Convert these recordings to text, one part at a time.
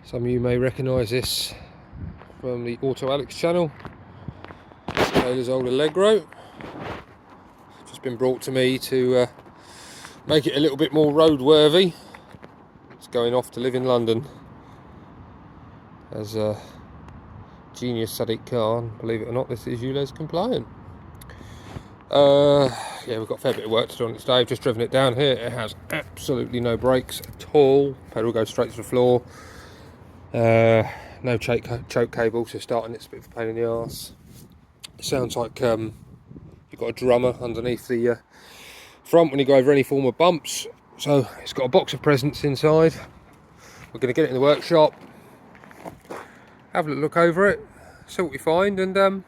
Some of you may recognise this from the Auto Alex channel. It's Taylor's old Allegro. It's just been brought to me to make it a little bit more roadworthy. It's going off to live in London as a genius Sadiq car, and believe it or not, this is ULEZ compliant. Yeah, we've got a fair bit of work to do on it today. I've just driven it down here. It has absolutely no brakes at all. Pedal goes straight to the floor. No choke cable, so starting it's a bit of a pain in the arse. It sounds like you've got a drummer underneath the front when you go over any form of bumps. So it's got a box of presents inside. We're going to get it in the workshop, have a look over it, see what we find, and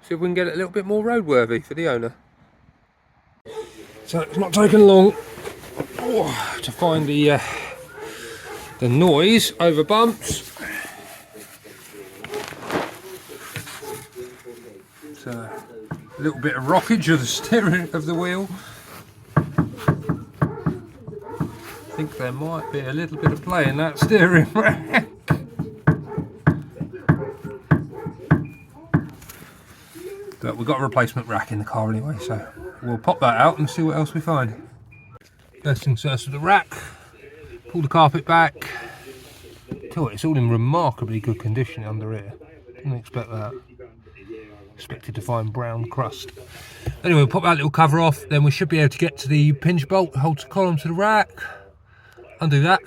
see if we can get it a little bit more roadworthy for the owner. So it's not taken long to find the noise over bumps. So a little bit of rockage of the steering of the wheel. I think there might be a little bit of play in that steering rack. But we've got a replacement rack in the car anyway, so we'll pop that out and see what else we find. First things first with the rack. Pull the carpet back. Tell you what, it's all in remarkably good condition under here. Didn't expect that. Expected to find brown crust. Anyway, we'll pop that little cover off, then we should be able to get to the pinch bolt that holds the column to the rack. Undo that,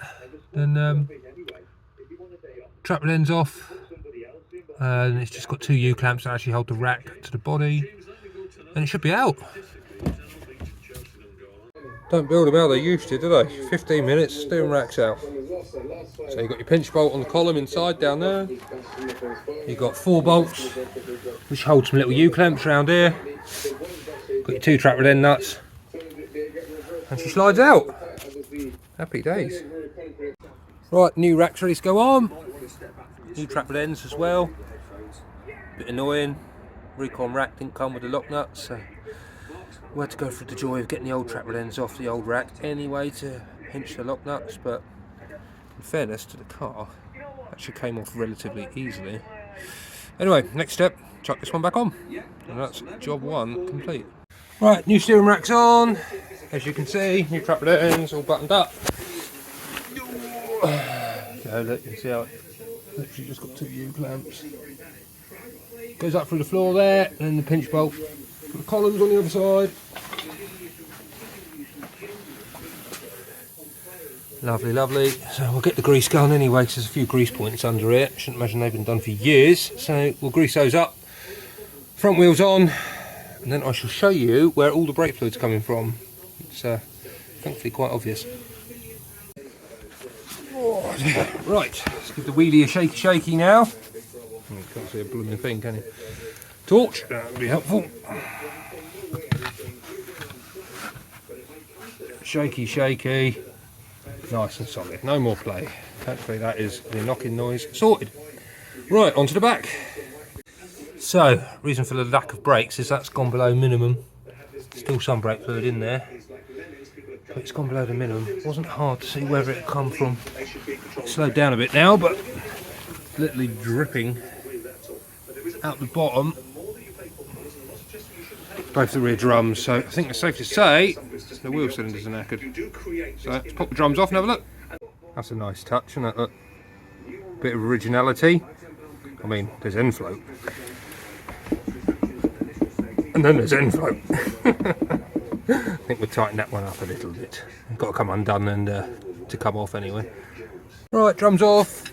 then trap the ends off. And it's just got two U-clamps that actually hold the rack to the body, and it should be out. Don't build them how they used to, do they? 15 minutes, steering rack's out. So you've got your pinch bolt on the column inside down there. You've got 4 bolts, which hold some little U-clamps around here. Got your 2 trap end nuts, and she slides out. Happy days. Right, new rack's ready to go on. New trap ends as well. Bit annoying. Recon rack didn't come with the lock nuts, so we had to go through the joy of getting the old trap ends off the old rack anyway to hinge the lock nuts. But in fairness to the car, actually came off relatively easily. Anyway, next step, chuck this one back on, and that's job 1 complete. Right, new steering rack's on. As you can see, new trap ends all buttoned up. So look, you can see how it literally just got 2 U-clamps. Goes up through the floor there, and then the pinch bolt for the columns on the other side. Lovely, lovely. So we'll get the grease gun anyway, because there's a few grease points under it. Shouldn't imagine they've been done for years. So we'll grease those up. Front wheels on, and then I shall show you where all the brake fluid's coming from. It's thankfully quite obvious. Right, let's give the wheelie a shaky now. You can't see a blooming thing, can you? Torch, that would be helpful. Shaky. Nice and solid, no more play. Hopefully that is the knocking noise sorted. Right, onto the back. So, reason for the lack of brakes is that's gone below minimum. Still some brake fluid in there, but it's gone below the minimum. It wasn't hard to see where it had come from. It slowed down a bit now, but literally dripping out the bottom, both the rear drums. So I think it's safe to say the wheel cylinders are knackered. So let's pop the drums off and have a look. That's a nice touch, isn't it? Look, bit of originality. I mean, there's end float, and then there's end float. I think we'll tighten that one up a little bit. It's got to come undone and to come off anyway. Right, drums off.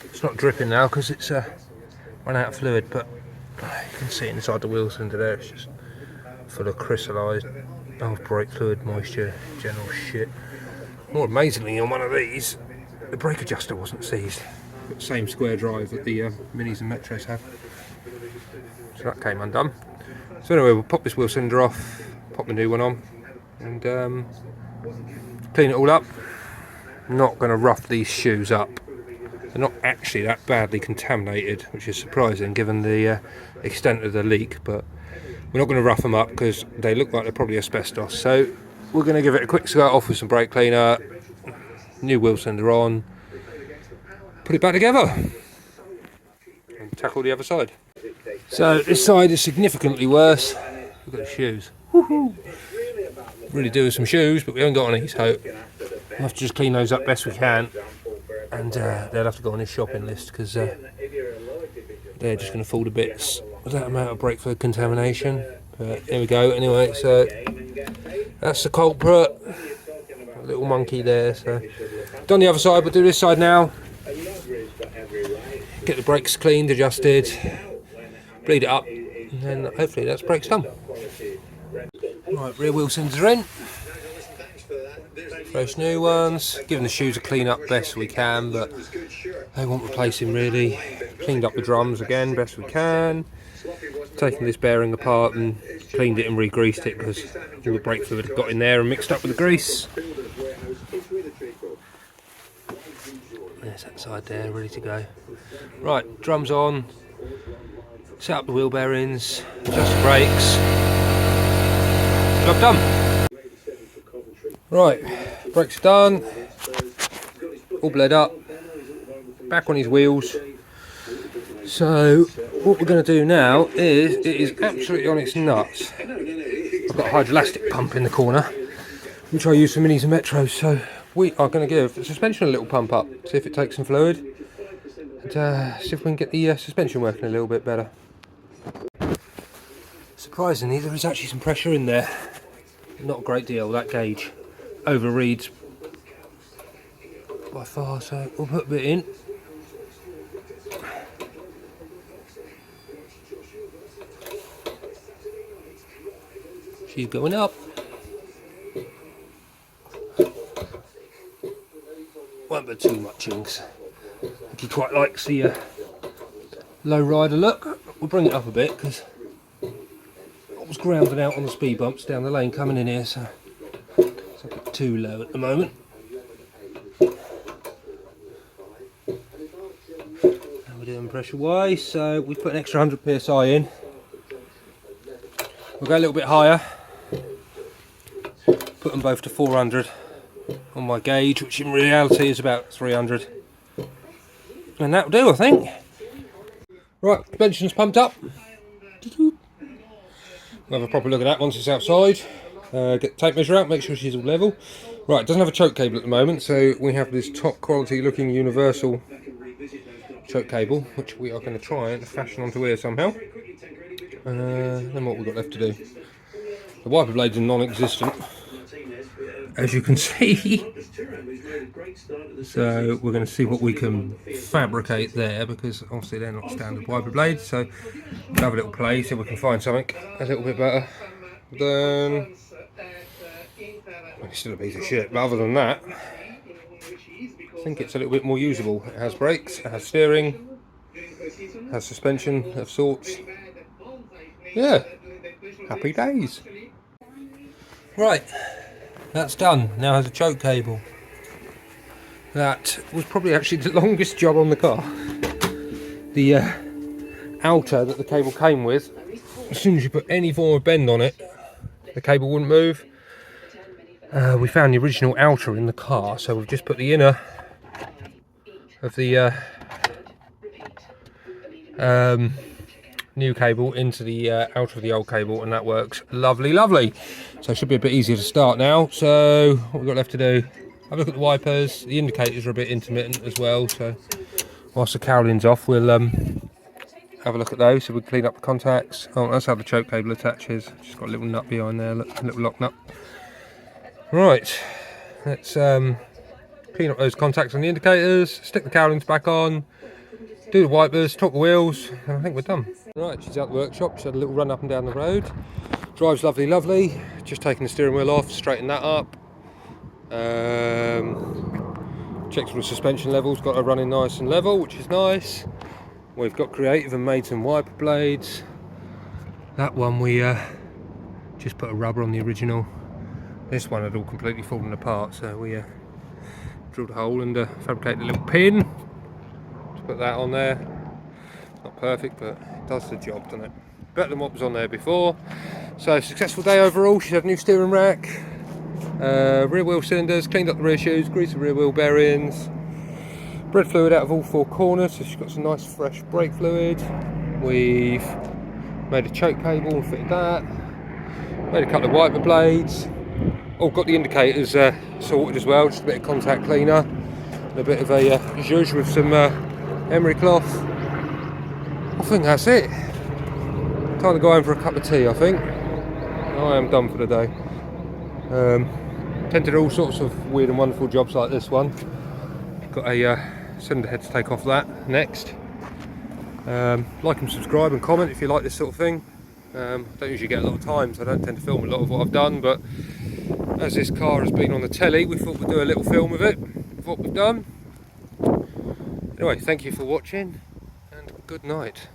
It's not dripping now because it's run out of fluid, but you can see inside the wheel cylinder there, it's just full of crystallised old brake fluid, moisture, general shit. More amazingly, on one of these, the brake adjuster wasn't seized. Got the same square drive that the Minis and Metros have. So that came undone. So anyway, we'll pop this wheel cylinder off, pop the new one on, and clean it all up. I'm not going to rough these shoes up. They're not actually that badly contaminated, which is surprising given the extent of the leak, but we're not going to rough them up because they look like they're probably asbestos. So we're going to give it a quick skirt off with some brake cleaner, new wheel cylinder on, put it back together and tackle the other side. So this side is significantly worse. Look at the shoes. Woohoo! Really do with some shoes, but we haven't got any, so we'll have to just clean those up best we can, and they'll have to go on this shopping list because they're just going to fall to bits without amount of brake fluid contamination. But there we go. Anyway, so that's the culprit. A little monkey there. So done the other side, we'll do this side now. Get the brakes cleaned, adjusted, bleed it up, and then hopefully that's brakes done. Right, rear wheel cylinders are in. Fresh new ones. Giving the shoes a clean up best we can, but they want replacing really. Cleaned up the drums again best we can. Taken this bearing apart and cleaned it and re-greased it because all the brake fluid had got in there and mixed up with the grease. There's that side there, ready to go. Right, drums on. Set up the wheel bearings. Adjust the brakes. Job done. Right, brakes are done. All bled up. Back on his wheels. So what we're going to do now is, it is absolutely on its nuts. I've got a hydroelastic pump in the corner, which I use for minis and metros. So we are going to give the suspension a little pump up, see if it takes some fluid, and see if we can get the suspension working a little bit better. Surprisingly, there is actually some pressure in there. Not a great deal. That gauge overreads by far, so we'll put a bit in. She's going up. Won't be too much inks. I think he quite likes the low rider look. We'll bring it up a bit because I was grounding out on the speed bumps down the lane coming in here, so it's a bit too low at the moment. How we're doing pressure wise, so we've put an extra 100 psi in. We'll go a little bit higher. Put them both to 400 on my gauge, which in reality is about 300. And that'll do, I think. Right, suspension's pumped up. We'll have a proper look at that once it's outside. Get the tape measure out, make sure she's all level. Right, it doesn't have a choke cable at the moment, so we have this top quality looking universal choke cable, which we are going to try and fashion onto here somehow. Then what we've got left to do. The wiper blades are non-existent, as you can see. So we're going to see what we can fabricate there, because obviously they're not standard wiper blades. So we'll have a little play, see if we can find something a little bit better. Then it's still a piece of shit, but other than that, I think it's a little bit more usable. It has brakes, it has steering, it has suspension of sorts. Yeah, happy days. Right, that's done. Now has a choke cable. That was probably actually the longest job on the car. The outer that the cable came with, as soon as you put any form of bend on it, the cable wouldn't move. We found the original outer in the car, so we've just put the inner of the new cable into the outer of the old cable, and that works lovely, lovely. So it should be a bit easier to start now. So what we've got left to do, have a look at the wipers. The indicators are a bit intermittent as well, so whilst the cowling's off, we'll have a look at those so we can clean up the contacts. Oh, that's how the choke cable attaches. Just got a little nut behind there, look, a little lock nut. Right, let's clean up those contacts on the indicators, stick the cowlings back on, do the wipers, torque the wheels, and I think we're done. Right, she's out the workshop. She's had a little run up and down the road. Drives lovely, lovely. Just taking the steering wheel off, straighten that up. Checked for the suspension levels, got her running nice and level, which is nice. We've got creative and made some wiper blades. That one we just put a rubber on the original. This one had all completely fallen apart, so we drilled a hole and fabricated a little pin to put that on there. Not perfect, but it does the job, doesn't it? Better than what was on there before. So successful day overall. She's had a new steering rack, rear wheel cylinders, cleaned up the rear shoes, greased the rear wheel bearings, Bread fluid out of all 4 corners, so she's got some nice fresh brake fluid. We've made a choke cable and fitted that. Made a couple of wiper blades. Oh, got the indicators sorted as well, just a bit of contact cleaner. And a bit of a zhuzh with some emery cloth. I think that's it. Time to go home for a cup of tea, I think. I am done for the day. Tend to do all sorts of weird and wonderful jobs like this one. Got a cylinder head to take off that next. Like and subscribe and comment if you like this sort of thing. Don't usually get a lot of time, so I don't tend to film a lot of what I've done, but as this car has been on the telly, we thought we'd do a little film of it, of what we've done. Anyway, thank you for watching, and good night.